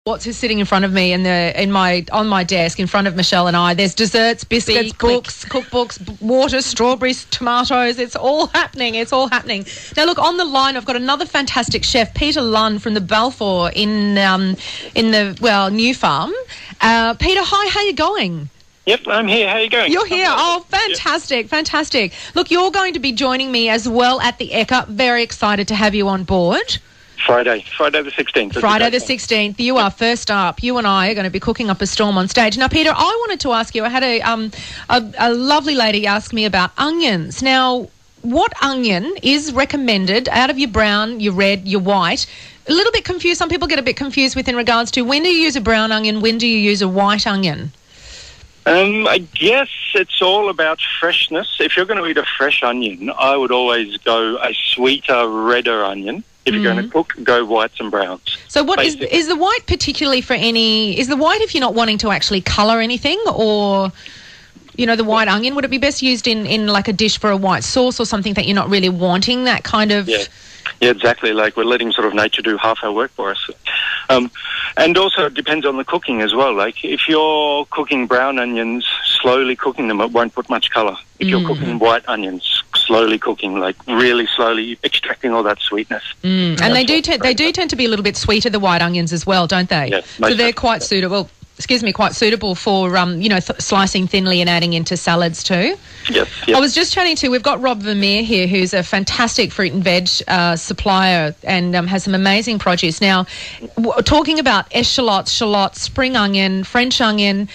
What's sitting in front of me on my desk in front of Michelle and I? There's desserts, biscuits, books, cookbooks, water, strawberries, tomatoes. It's all happening. It's all happening. Now, look, on the line, I've got another fantastic chef, Peter Lunn from the Balfour in the New Farm. Peter, hi. How you going? Yep, I'm here. How are you going? You're here. Oh, fantastic, fantastic. Look, you're going to be joining me as well at the Ekka. Very excited to have you on board. Friday the 16th. Friday the 16th. You are first up. You and I are going to be cooking up a storm on stage. Now, Peter, I wanted to ask you, I had a lovely lady ask me about onions. Now, what onion is recommended out of your brown, your red, your white? A little bit confused. Some people get a bit confused with in regards to when do you use a brown onion, when do you use a white onion? I guess it's all about freshness. If you're going to eat a fresh onion, I would always go a sweeter, redder onion. If you're going to cook, go whites and browns. So what is the white particularly for any... Is the white if you're not wanting to actually colour anything, or, you know, the white onion, would it be best used in like a dish for a white sauce or something that you're not really wanting that kind of... Yeah, exactly. Like we're letting sort of nature do half our work for us. And also it depends on the cooking as well. Like if you're cooking brown onions, slowly cooking them, it won't put much colour. If you're cooking white onions, slowly cooking, like really slowly extracting all that sweetness. And they do tend to be a little bit sweeter, the white onions as well, don't they? Yeah, so they're quite suitable. Quite suitable for, slicing thinly and adding into salads too. Yes. I was just chatting we've got Rob Vermeer here, who's a fantastic fruit and veg supplier and has some amazing produce. Now, talking about eschalots, shallots, spring onion, French onion.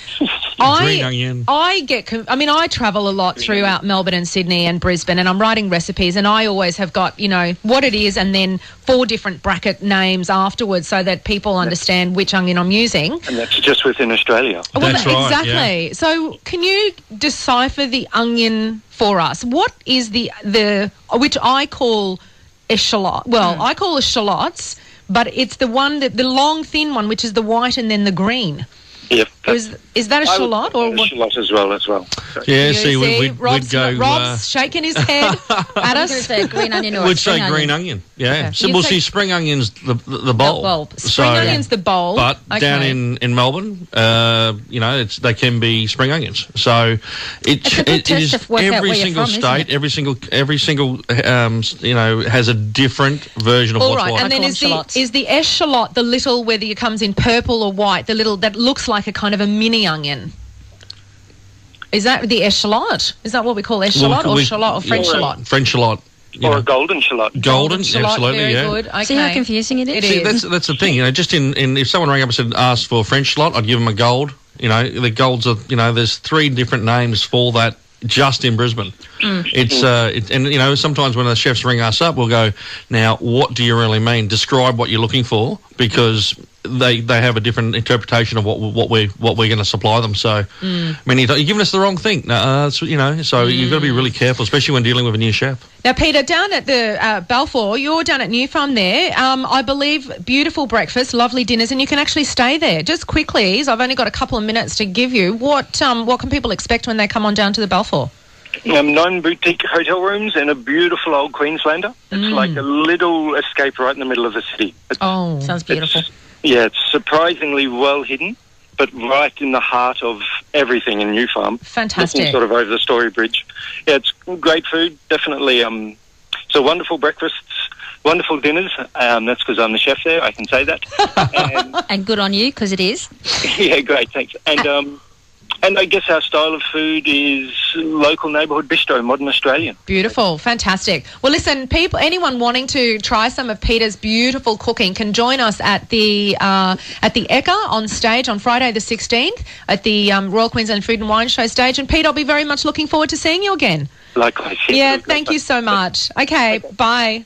Green onion. I travel a lot throughout Melbourne and Sydney and Brisbane, and I'm writing recipes, and I always have got, what it is and then 4 different bracket names afterwards so that people understand which onion I'm using. And that's just within Australia. Well, that's right, exactly. Yeah. So can you decipher the onion for us? What is the which I call eschalot? Well, I call shallots, but it's the one the long thin one, which is the white and then the green. Yep. Is that a shallot or what? Shallot as well. Yeah, we'd go... Rob's shaking his head at us. Say green onion or we'd say green onion, yeah. Okay. So see, spring onion's the bowl. Spring onion's the bowl. But down in Melbourne, they can be spring onions. So it is every single state, every single has a different version of what's what. And then is the eschalot the little, whether it comes in purple or white, the little that looks like a kind of a mini onion? Is that the eschalot? Is that what we call eschalot or shallot or French shallot? French shallot. Or a golden shallot. Golden shallot, absolutely, very yeah. good. Okay. See how confusing it is? That's the thing. Just in if someone rang up and said ask for French shallot, I'd give them a gold. The golds are there's 3 different names for that just in Brisbane. Sometimes when the chefs ring us up, we'll go, now what do you really mean? Describe what you're looking for, because they have a different interpretation of what we're going to supply them. So many times you're giving us the wrong thing. So you've got to be really careful, especially when dealing with a new chef. Now, Peter, down at the Balfour, you're down at New Farm there. I believe beautiful breakfast, lovely dinners, and you can actually stay there. Just quickly, I've only got a couple of minutes to give you. What can people expect when they come on down to the Balfour? 9 boutique hotel rooms and a beautiful old Queenslander. It's like a little escape right in the middle of the city. Sounds beautiful. It's surprisingly well hidden, but right in the heart of everything in New Farm. Fantastic. Looking sort of over the Story Bridge. Yeah, it's great food, definitely. So wonderful breakfasts, wonderful dinners. That's because I'm the chef there, I can say that. And good on you, because it is. Yeah, great, thanks. And I guess our style of food is local neighbourhood bistro, modern Australian. Beautiful, fantastic. Well, listen, anyone wanting to try some of Peter's beautiful cooking can join us at the Ekka on stage on Friday the 16th at the Royal Queensland Food and Wine Show stage. And Pete, I'll be very much looking forward to seeing you again. Likewise. Yeah, thank you so much. Okay, bye.